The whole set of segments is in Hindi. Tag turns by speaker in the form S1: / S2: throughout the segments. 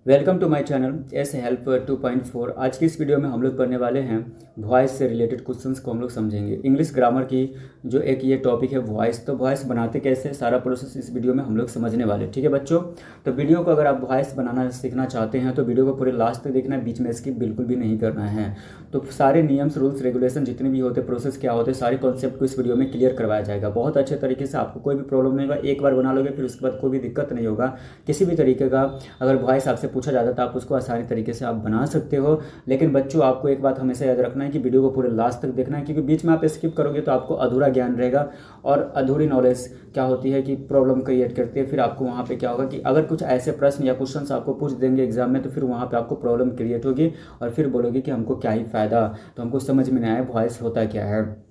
S1: Welcome to my channel S help 2.4। आज की इस वीडियो में हम लोग पढ़ने वाले हैं वॉइस से रिलेटेड क्वेश्चंस को हम लोग समझेंगे। इंग्लिश ग्रामर की जो एक ये टॉपिक है वॉइस, तो वॉइस बनाते कैसे, सारा प्रोसेस इस वीडियो में हम लोग समझने वाले। ठीक है बच्चों, तो वीडियो को अगर आप वॉइस बनाना सीखना चाहते हैं तो वीडियो को पूरे लास्ट तक देखना है, बीच में स्किप बिल्कुल भी नहीं करना है। तो सारे नियम्स, रूल्स, रेगुलेशन जितने भी होते, प्रोसेस क्या होते, सारे कॉन्सेप्ट को इस वीडियो में क्लियर करवाया जाएगा बहुत अच्छे तरीके से। आपको कोई भी प्रॉब्लम नहीं होगा, एक बार बना लोगे फिर उसके बाद कोई भी दिक्कत नहीं होगा किसी भी तरीके का। अगर वॉइस आपसे पूछा जाता तो आप उसको आसानी तरीके से आप बना सकते हो। लेकिन बच्चों, आपको एक बात हमेशा याद रखना है कि वीडियो को पूरे लास्ट तक देखना है, क्योंकि बीच में आप स्किप करोगे तो आपको अधूरा ज्ञान रहेगा। और अधूरी नॉलेज क्या होती है कि प्रॉब्लम क्रिएट करती है। फिर आपको वहाँ पे क्या होगा कि अगर कुछ ऐसे प्रश्न या क्वेश्चंस आपको पूछ देंगे एग्जाम में, तो फिर वहाँ पे आपको प्रॉब्लम क्रिएट होगी और फिर बोलोगे कि हमको क्या ही फ़ायदा, तो हमको समझ में नहीं आया वॉइस होता क्या है।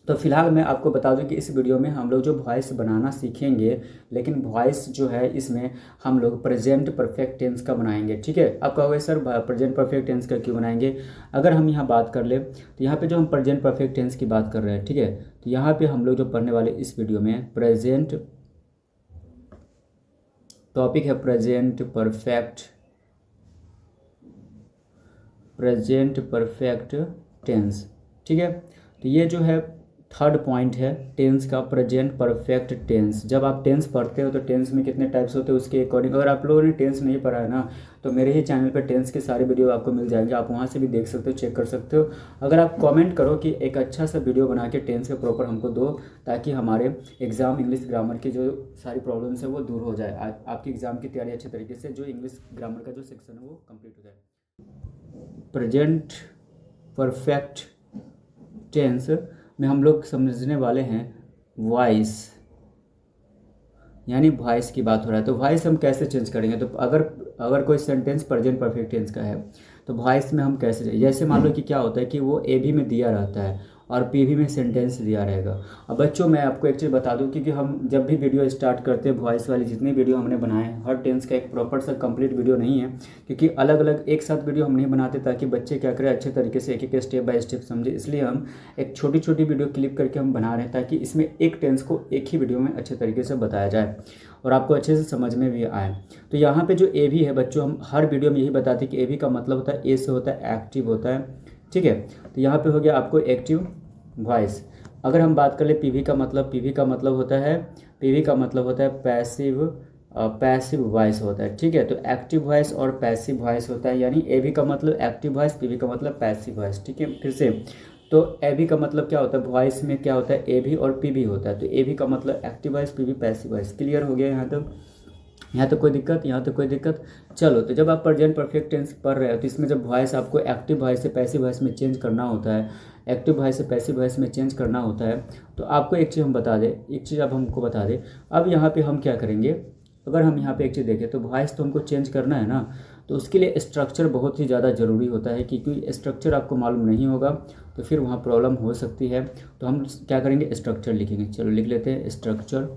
S1: तो फिलहाल मैं आपको बता दूं कि इस वीडियो में हम लोग जो वॉइस बनाना सीखेंगे, लेकिन वॉइस जो है इसमें हम लोग प्रेजेंट परफेक्ट टेंस का बनाएंगे। ठीक है, आप कहोगे सर प्रेजेंट परफेक्ट टेंस का क्यों बनाएंगे। अगर हम यहाँ बात कर ले तो यहाँ पे जो हम प्रेजेंट परफेक्ट टेंस की बात कर रहे हैं, ठीक है, तो यहाँ पे हम लोग जो पढ़ने वाले इस वीडियो में प्रेजेंट टॉपिक है प्रेजेंट परफेक्ट टेंस। ठीक है, तो ये जो है थर्ड पॉइंट है टेंस का, प्रेजेंट परफेक्ट टेंस। जब आप टेंस पढ़ते हो तो टेंस में कितने टाइप्स होते हैं उसके अकॉर्डिंग, अगर आप लोगों ने टेंस नहीं पढ़ा है ना, तो मेरे ही चैनल पर टेंस के सारे वीडियो आपको मिल जाएंगे, आप वहाँ से भी देख सकते हो, चेक कर सकते हो। अगर आप कमेंट करो कि एक अच्छा सा वीडियो बना के टेंस के प्रॉपर हमको दो, ताकि हमारे एग्जाम इंग्लिश ग्रामर की जो सारी प्रॉब्लम्स है वो दूर हो जाए, आपकी एग्जाम की तैयारी अच्छे तरीके से, जो इंग्लिश ग्रामर का जो सेक्शन है वो कंप्लीट हो जाए। प्रेजेंट परफेक्ट टेंस में हम लोग समझने वाले हैं वॉइस, यानी वॉइस की बात हो रहा है। तो वॉइस हम कैसे चेंज करेंगे, तो अगर कोई सेंटेंस प्रेजेंट परफेक्ट टेंस का है तो वॉइस में हम कैसे, जैसे मान लो कि क्या होता है कि वो ए भी में दिया रहता है और पी भी में सेंटेंस दिया रहेगा। अब बच्चों मैं आपको एक चीज़ बता दूं, क्योंकि हम जब भी वीडियो स्टार्ट करते हैं वॉइस वाली, जितनी वीडियो हमने बनाए हैं, हर टेंस का एक प्रॉपर सा कंप्लीट वीडियो नहीं है, क्योंकि अलग अलग एक साथ वीडियो हम नहीं बनाते, ताकि बच्चे क्या करें अच्छे तरीके से एक एक स्टेप बाय स्टेप समझे। इसलिए हम एक छोटी छोटी वीडियो क्लिप करके हम बना रहे हैं, ताकि इसमें एक टेंस को एक ही वीडियो में अच्छे तरीके से बताया जाए और आपको अच्छे से समझ में भी आए। तो यहाँ पे जो ए भी है बच्चों, हम हर वीडियो में यही बताते हैं कि ए भी का मतलब होता है, ए से होता है एक्टिव होता है। ठीक है, तो यहाँ पे हो गया आपको एक्टिव वॉइस। अगर हम बात कर ले पीवी का मतलब, पीवी का मतलब होता है पैसिव वॉइस होता है। ठीक है, तो एक्टिव वॉइस और पैसिव वॉइस होता है, यानी ए भी का मतलब एक्टिव वॉइस, पीवी का मतलब पैसिव वॉइस। ठीक है, फिर से, तो ए भी का मतलब क्या होता है, वॉइस में क्या होता है, ए भी और पी भी होता है। तो ए भी का मतलब एक्टिव वॉइस, पी भी पैसिव वॉइस। क्लियर हो गया यहाँ तक? यहाँ तो कोई दिक्कत, यहाँ तो कोई दिक्कत। चलो, तो जब आप प्रेजेंट परफेक्ट टेंस पढ़ रहे हो तो इसमें जब वॉइस आपको एक्टिव वॉइस से पैसिव वॉइस में चेंज करना होता है, एक्टिव वॉइस से पैसिव वॉइस में चेंज करना होता है, तो आपको एक चीज़ हम बता दें, एक चीज़ आप हमको बता दें। अब यहाँ पे हम क्या करेंगे, अगर हम यहाँ पे एक चीज़ देखें तो वॉइस तो हमको चेंज करना है ना, तो उसके लिए स्ट्रक्चर बहुत ही ज़्यादा ज़रूरी होता है, क्योंकि स्ट्रक्चर आपको मालूम नहीं होगा तो फिर वहाँ प्रॉब्लम हो सकती है। तो हम क्या करेंगे, स्ट्रक्चर लिखेंगे। चलो लिख लेते हैं स्ट्रक्चर,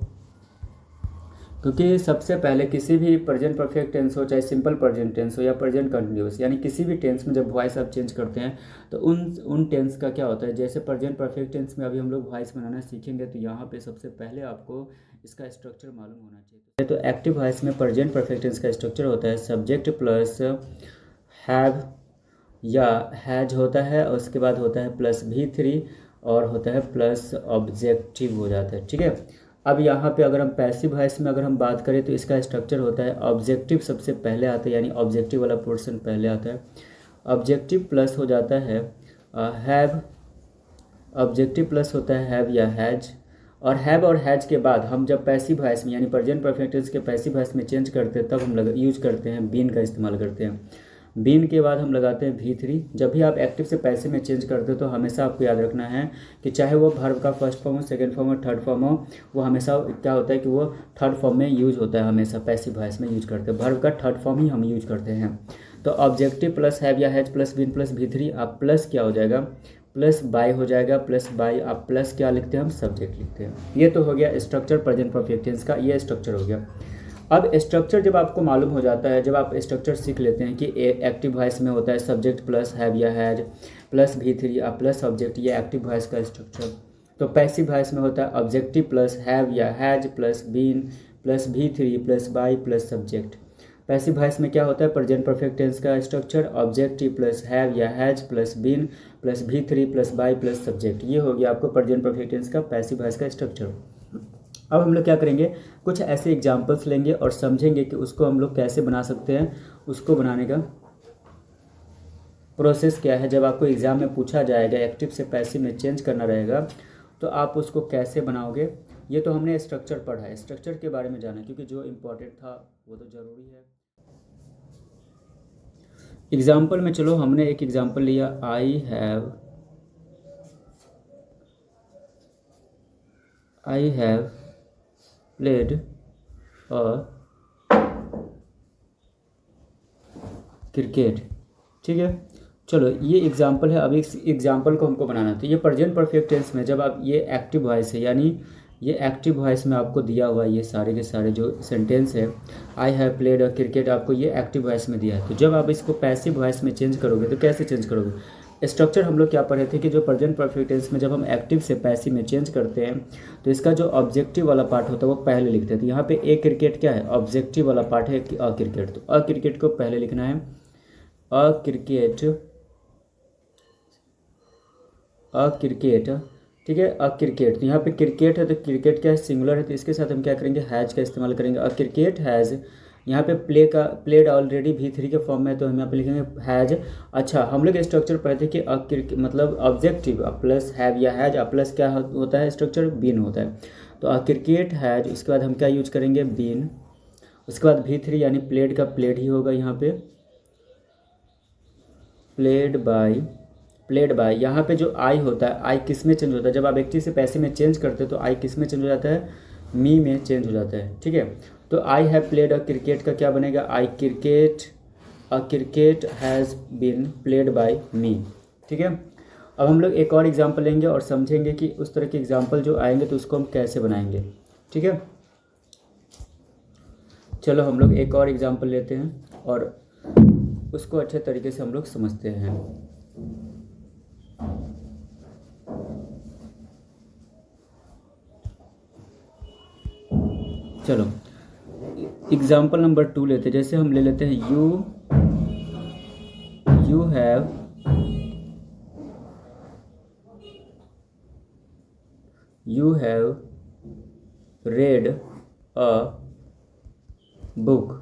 S1: क्योंकि सबसे पहले किसी भी प्रेजेंट परफेक्ट टेंस हो, चाहे सिंपल प्रेजेंट टेंस हो या प्रेजेंट कंटिन्यूअस, यानी किसी भी टेंस में जब वॉइस आप चेंज करते हैं तो उन टेंस का क्या होता है, जैसे प्रेजेंट परफेक्ट टेंस में अभी हम लोग वॉइस बनाना सीखेंगे, तो यहाँ पे सबसे पहले आपको इसका स्ट्रक्चर मालूम होना चाहिए। तो एक्टिव वॉइस में प्रेजेंट परफेक्ट टेंस का स्ट्रक्चर होता है सब्जेक्ट प्लस हैव या हैज होता है, और उसके बाद होता है प्लस V3 और होता है प्लस ऑब्जेक्टिव हो जाता है। ठीक है, अब यहाँ पे अगर हम पैसिव वॉइस में अगर हम बात करें तो इसका स्ट्रक्चर होता है ऑब्जेक्टिव सबसे पहले आता है, यानी ऑब्जेक्टिव वाला पोर्शन पहले आता है, ऑब्जेक्टिव प्लस हो जाता है हैव, ऑब्जेक्टिव प्लस होता है हैव या हैज, और हैव और हैज के बाद हम जब पैसिव वॉइस में यानी प्रेजेंट परफेक्ट टेंस के पैसिव वॉइस में चेंज करते हैं तब हम यूज करते हैं बीन का इस्तेमाल करते हैं। बीन के बाद हम लगाते हैं V3। जब भी आप एक्टिव से पैसिव में चेंज करते हो तो हमेशा आपको याद रखना है कि चाहे वो वर्ब का फर्स्ट फॉर्म हो, सेकंड फॉर्म हो, थर्ड फॉर्म हो, वो हमेशा क्या होता है कि वो थर्ड फॉर्म में यूज होता है, हमेशा पैसिव वॉइस में यूज करते हैं, वर्ब का थर्ड फॉर्म ही हम यूज करते हैं। तो ऑब्जेक्टिव प्लस हैव या has plus been plus V3, आप प्लस क्या हो जाएगा, प्लस बाय हो जाएगा, प्लस बाय आप प्लस क्या लिखते हैं, हम सब्जेक्ट लिखते हैं। ये तो हो गया स्ट्रक्चर प्रेजेंट परफेक्ट टेंस का, ये स्ट्रक्चर हो गया। अब स्ट्रक्चर जब आपको मालूम हो जाता है, जब आप स्ट्रक्चर सीख लेते हैं कि एक्टिव वॉइस में होता है सब्जेक्ट प्लस हैव या हैज प्लस V3 या प्लस ऑब्जेक्ट, ये एक्टिव वॉइस का स्ट्रक्चर। तो पैसिव वॉइस में होता है ऑब्जेक्टिव प्लस हैव या has plus been plus V3 plus by plus subject. Passive voice में क्या होता है, प्रेजेंट परफेक्ट टेंस का स्ट्रक्चर ऑब्जेक्टिव प्लस हैव या has plus been plus V3 plus by plus subject, ये हो गया आपको प्रेजेंट परफेक्ट टेंस का पैसिव वॉइस का स्ट्रक्चर। अब हम लोग क्या करेंगे, कुछ ऐसे एग्जाम्पल्स लेंगे और समझेंगे कि उसको हम लोग कैसे बना सकते हैं, उसको बनाने का प्रोसेस क्या है। जब आपको एग्ज़ाम में पूछा जाएगा एक्टिव से पैसिव में चेंज करना रहेगा तो आप उसको कैसे बनाओगे। ये तो हमने स्ट्रक्चर पढ़ा है, स्ट्रक्चर के बारे में जाना क्योंकि जो इम्पोर्टेंट था वो तो ज़रूरी है। एग्ज़ाम्पल में चलो हमने एक एग्ज़ाम्पल लिया, आई हैव प्लेड अ क्रिकेट, ठीक है। चलो ये एग्जाम्पल है, अब इस एग्जाम्पल को हमको बनाना है। तो ये प्रेजेंट परफेक्ट टेंस में जब आप, ये एक्टिव वॉइस है, यानी ये एक्टिव वॉइस में आपको दिया हुआ है, ये सारे के सारे जो सेंटेंस है, आई हैव प्लेड अ क्रिकेट, आपको ये एक्टिव वॉइस में दिया है। तो जब आप इसको पैसिव वॉइस में चेंज करोगे तो कैसे चेंज करोगे। स्ट्रक्चर हम लोग क्या पढ़े थे कि जो प्रेजेंट परफेक्ट टेंस में जब हम एक्टिव से पैसिव में चेंज करते हैं तो इसका जो ऑब्जेक्टिव वाला पार्ट होता है वो पहले लिखते हैं। तो यहाँ पे ए क्रिकेट क्या है, ऑब्जेक्टिव वाला पार्ट है कि अ क्रिकेट, तो अ क्रिकेट को पहले लिखना है, अ क्रिकेट, ठीक है, अ क्रिकेट। तो यहाँ पे क्रिकेट है तो क्रिकेट क्या है, सिंगुलर है, तो इसके साथ हम क्या करेंगे, हैज का इस्तेमाल करेंगे। अ क्रिकेट हैज़, यहाँ पे प्लेड ऑलरेडी V3 के फॉर्म में है तो हम यहाँ पे लिखेंगे हैज। अच्छा, हम लोग स्ट्रक्चर पढ़ते थे कि मतलब ऑब्जेक्टिव प्लस हैव या हैज प्लस क्या होता है स्ट्रक्चर, बीन होता है। तो अ क्रिकेट हैज, उसके बाद हम क्या यूज करेंगे, बीन, उसके बाद V3 यानी प्लेड का प्लेड ही होगा यहाँ पे, प्लेड बाय। यहाँ पे जो आई होता है, आई किस में चेंज होता है, जब आप एक्टिव से पैसिव में चेंज करते हो तो आई किस में चेंज हो जाता है, मी में चेंज हो जाता है, ठीक है। तो I have played a cricket का क्या बनेगा, I cricket, a cricket has been played by me, ठीक है। अब हम लोग एक और एग्जाम्पल लेंगे और समझेंगे कि उस तरह के एग्जाम्पल जो आएंगे तो उसको हम कैसे बनाएंगे, ठीक है। चलो हम लोग एक और एग्जाम्पल लेते हैं और उसको अच्छे तरीके से हम लोग समझते हैं। चलो एग्जाम्पल नंबर 2 लेते हैं। जैसे हम ले लेते हैं you have read a book,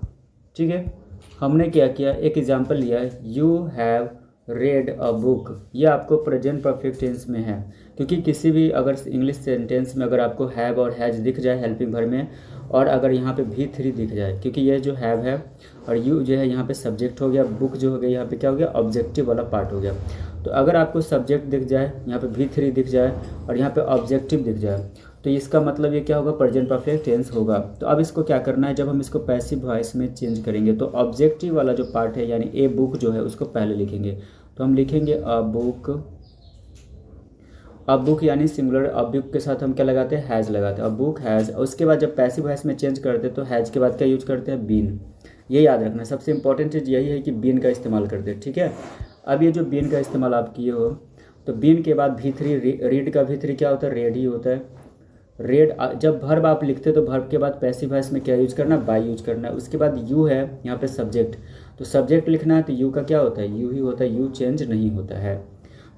S1: ठीक है। हमने क्या किया, एक एग्जाम्पल लिया, you have read a book, ये आपको प्रेजेंट परफेक्ट टेंस में है क्योंकि किसी भी अगर इंग्लिश सेंटेंस में अगर आपको हैव और हैज दिख जाए हेल्पिंग वर्ब में, और अगर यहाँ पे V3 दिख जाए, क्योंकि ये जो हैव है और यू जो है यहाँ पे सब्जेक्ट हो गया, बुक जो हो गया यहाँ पे क्या हो गया, ऑब्जेक्टिव वाला पार्ट हो गया। तो अगर आपको सब्जेक्ट दिख जाए, यहाँ पे V3 दिख जाए और यहाँ पे ऑब्जेक्टिव दिख जाए तो इसका मतलब ये क्या होगा, प्रेजेंट परफेक्ट टेंस होगा। तो अब इसको क्या करना है, जब हम इसको पैसिव वॉइस में चेंज करेंगे तो ऑब्जेक्टिव वाला जो पार्ट है यानी ए बुक जो है उसको पहले लिखेंगे। तो हम लिखेंगे अ बुक यानी सिंगुलर, अ बुक के साथ हम क्या लगाते हैं, हैज़ लगाते हैं, अ बुक हैज़। उसके बाद जब पैसिव वॉइस में चेंज करते हैं तो हैज़ के बाद क्या यूज करते हैं, बीन। ये याद रखना, सबसे इंपॉर्टेंट चीज़ यही है कि बीन का इस्तेमाल करते हैं, ठीक है। अब ये जो बीन का इस्तेमाल आप किए हो तो बीन के बाद V3, रीड का V3 क्या होता है, रेड ही होता है। रेड, जब वर्ब आप लिखते तो वर्ब के बाद पैसिव वॉइस में क्या यूज करना, बाय यूज करना है। उसके बाद यू है यहाँ पे सब्जेक्ट, तो सब्जेक्ट लिखना है तो यू का क्या होता है, यू ही होता है, यू चेंज नहीं होता है।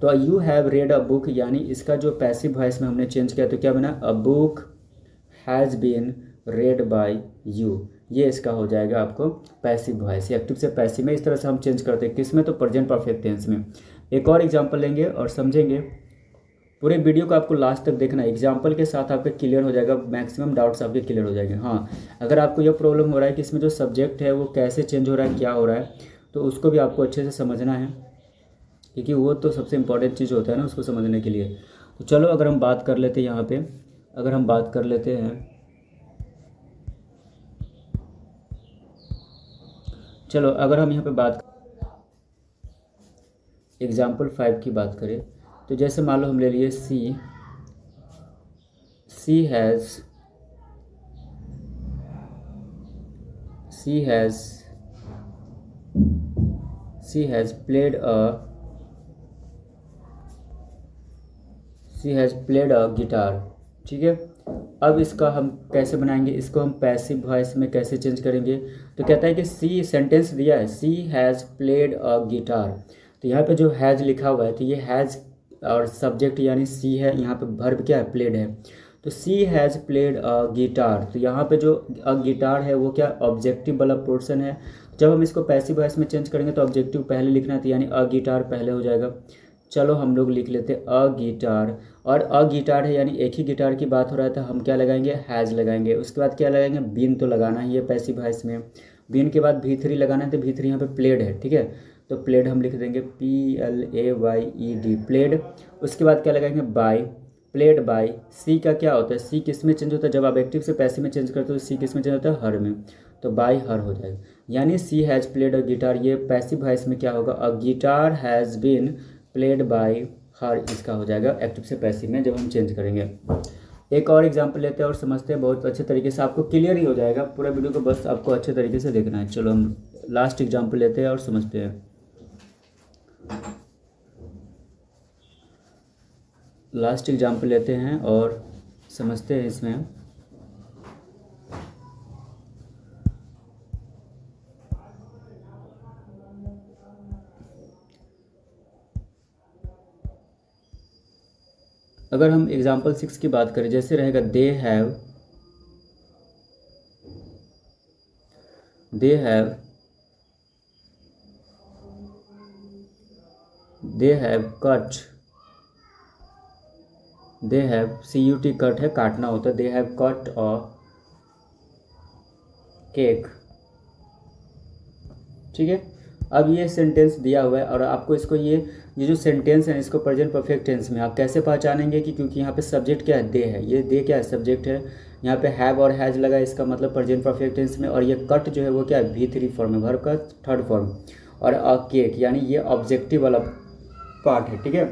S1: तो you have read a book यानी इसका जो पैसिव वॉइस में हमने चेंज किया तो क्या बना, a book has been read by you, ये इसका हो जाएगा आपको पैसिव वॉइस। एक्टिव से पैसिव में इस तरह से हम चेंज करते हैं, किस में, तो प्रेजेंट परफेक्ट टेंस में। एक और एग्जांपल लेंगे और समझेंगे। पूरे वीडियो को आपको लास्ट तक देखना है, एग्जाम्पल के साथ आपका क्लियर हो जाएगा, मैक्सिमम डाउट्स आपके क्लियर हो जाएंगे। हाँ, अगर आपको यह प्रॉब्लम हो रहा है कि इसमें जो सब्जेक्ट है वो कैसे चेंज हो रहा है, क्या हो रहा है, तो उसको भी आपको अच्छे से समझना है क्योंकि वो तो सबसे इम्पॉर्टेंट चीज़ होता है ना उसको समझने के लिए। तो चलो अगर हम बात कर लेते हैं यहाँ पे, अगर हम बात कर लेते हैं, चलो अगर हम यहाँ पे बात एग्जाम्पल 5 की बात करें तो जैसे मान लो हम ले लिए सी हैज़ प्लेड अ गिटार, ठीक है। अब इसका हम कैसे बनाएंगे, इसको हम पैसिव वॉइस में कैसे चेंज करेंगे, तो कहता है कि सी सेंटेंस दिया है, सी हैज़ प्लेड अ गिटार। तो यहाँ पे जो हैज़ लिखा हुआ है तो ये हैज़ और सब्जेक्ट यानी सी है, यहाँ पे वर्ब क्या है, प्लेड है। तो सी हैज़ प्लेड अ गिटार, तो यहाँ पे जो अ गिटार है वो क्या ऑब्जेक्टिव वाला पोर्शन है। जब हम इसको पैसिव वॉइस में चेंज करेंगे तो ऑब्जेक्टिव पहले लिखना है, तो यानी अ गिटार पहले हो जाएगा। चलो हम लोग लिख लेते हैं अ गिटार, और अ गिटार है यानी एक ही गिटार की बात हो रहा है, तो हम क्या लगाएंगे, हैज़ लगाएंगे। उसके बाद क्या लगाएंगे, बीन तो लगाना ही है पैसिव वॉइस में। बीन के बाद V3 लगाना है, तो V3 यहाँ पे प्लेड है, ठीक है। तो प्लेड हम लिख देंगे PLAYED, प्लेड। उसके बाद क्या लगाएंगे, बाय, प्लेड बाय। सी का क्या होता है, सी किस में चेंज होता है, जब आप एक्टिव से पैसिव में चेंज करते हो तो सी किस में चेंज होता है, हर में। तो बाय हर हो जाएगा, यानी she has played a guitar, ये पैसिव वॉइस में क्या होगा, a guitar has been played by her, इसका हो जाएगा एक्टिव से पैसिव में जब हम चेंज करेंगे। एक और एग्जांपल लेते हैं और समझते हैं, बहुत अच्छे तरीके से आपको क्लियर ही हो जाएगा पूरा वीडियो को, बस आपको अच्छे तरीके से देखना है। चलो हम लास्ट एग्जांपल लेते हैं और समझते हैं। लास्ट एग्जांपल लेते हैं और समझते हैं इसमें। अगर हम एग्जांपल 6 की बात करें, जैसे रहेगा they have cut, they have CUT cut है, काटना होता है, they have cut a cake, ठीक है। अब ये सेंटेंस दिया हुआ है और आपको इसको ये जो सेंटेंस है इसको प्रेजेंट परफेक्ट टेंस में आप कैसे पहचानेंगे कि, क्योंकि यहाँ पे सब्जेक्ट क्या है, दे है, ये दे क्या है, सब्जेक्ट है। यहाँ पे हैव और हैज़ लगा, इसका मतलब प्रेजेंट परफेक्ट टेंस में। और ये कट जो है वो क्या है, V3 फॉर्म है, वर्ब का थर्ड फॉर्म। और अ केक यानी ये ऑब्जेक्टिव वाला पार्ट है, ठीक है।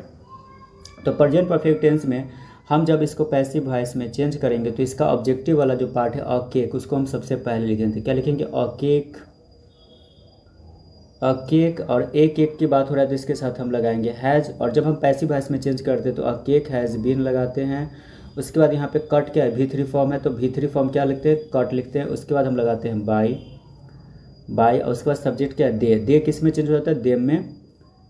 S1: तो प्रेजेंट परफेक्ट टेंस में हम जब इसको पैसिव वॉइस में चेंज करेंगे तो इसका ऑब्जेक्टिव वाला जो पार्ट है अ केक, उसको हम सबसे पहले लिखेंगे, क्या लिखेंगे, अ केक, केक। और एक केक की बात हो रहा है तो इसके साथ हम लगाएंगे हैज़। और जब हम पैसिव वॉइस में चेंज करते हैं तो केक हैज़ बीन लगाते हैं। उसके बाद यहाँ पे कट क्या है, V3 फॉर्म है, तो V3 फॉर्म क्या लिखते हैं, कट लिखते हैं। उसके बाद हम लगाते हैं बाय और उसके बाद सब्जेक्ट क्या है, दे किस में चेंज हो जाता है, देम में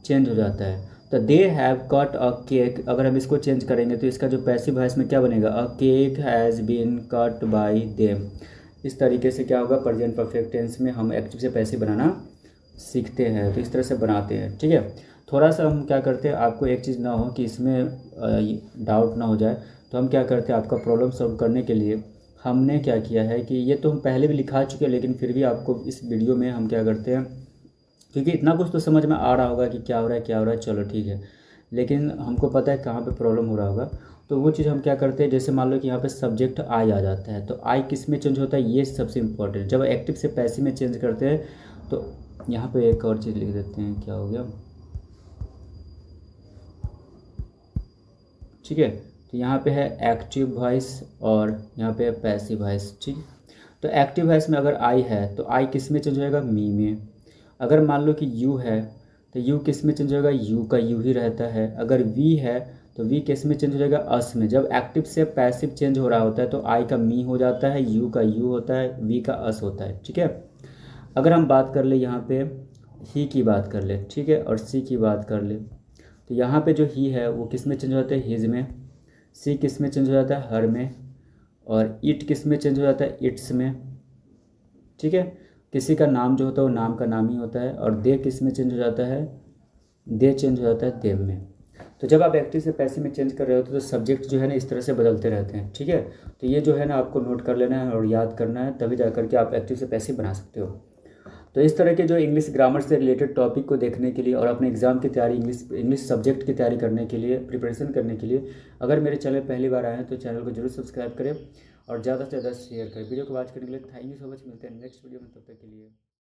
S1: चेंज हो जाता है। तो they have cut a cake, अगर हम इसको चेंज करेंगे तो इसका जो पैसिव वॉइस में क्या बनेगा, a cake has been cut by them. इस तरीके से क्या होगा, प्रेजेंट परफेक्ट टेंस में हम एक्टिव से पैसिव बनाना सीखते हैं, तो इस तरह से बनाते हैं, ठीक है। थोड़ा सा हम क्या करते हैं, आपको एक चीज़ ना हो कि इसमें डाउट ना हो जाए, तो हम क्या करते हैं, आपका प्रॉब्लम सॉल्व करने के लिए हमने क्या किया है कि ये तो हम पहले भी लिखा चुके हैं, लेकिन फिर भी आपको इस वीडियो में हम क्या करते हैं, क्योंकि इतना कुछ तो समझ में आ रहा होगा कि क्या हो रहा है क्या हो रहा है, चलो ठीक है, लेकिन हमको पता है कहाँ पे प्रॉब्लम हो रहा होगा। तो वो चीज़ हम क्या करते हैं, जैसे मान लो कि यहाँ पे सब्जेक्ट आई आ जाता है, तो आई किस में चेंज होता है, ये सबसे इम्पोर्टेंट। जब एक्टिव से पैसिव में चेंज करते हैं तो यहाँ पे एक और चीज़ लिख देते हैं, क्या हो गया, ठीक है। तो यहाँ पे है एक्टिव वॉइस और यहाँ पे है पैसिव वॉइस, ठीक। तो एक्टिव वॉइस में अगर आई है तो आई किस में चेंज होएगा, मी में। अगर मान लो कि यू है तो यू किस में चेंज होएगा, यू का यू ही रहता है। अगर वी है तो वी किस में चेंज हो जाएगा, अस में। जब एक्टिव से पैसिव चेंज हो रहा होता है तो आई का मी हो जाता है, यू का यू होता है, वी का अस होता है, ठीक है। अगर हम बात कर ले यहाँ पे ही की बात कर ले, ठीक है, और सी की बात कर ले, तो यहाँ पे जो ही है वो किस में चेंज हो जाता है, हिज में। सी किस में चेंज हो जाता है, हर में। और इट किस में चेंज हो जाता है, इट्स में, ठीक है। किसी का नाम जो होता है वो नाम का नाम ही होता है। और दे किस में चेंज हो जाता है, दे चेंज हो जाता है देम में। तो जब आप एक्टिव से पैसिव में चेंज कर रहे होते तो सब्जेक्ट जो है ना इस तरह से बदलते रहते हैं, ठीक है। तो ये जो है ना आपको नोट कर लेना है और याद करना है, तभी जा करके आप एक्टिव से पैसिव बना सकते हो। तो इस तरह के जो इंग्लिश ग्रामर से रिलेटेड टॉपिक को देखने के लिए और अपने एग्जाम की तैयारी, इंग्लिश सब्जेक्ट की तैयारी करने के लिए, प्रिपरेशन करने के लिए, अगर मेरे चैनल पहली बार आए हैं तो चैनल को जरूर सब्सक्राइब करें और ज़्यादा से ज़्यादा शेयर करें। वीडियो को वॉच करने के लिए थैंक यू सो मच। मिलते हैं नेक्स्ट वीडियो में, तब तक के लिए।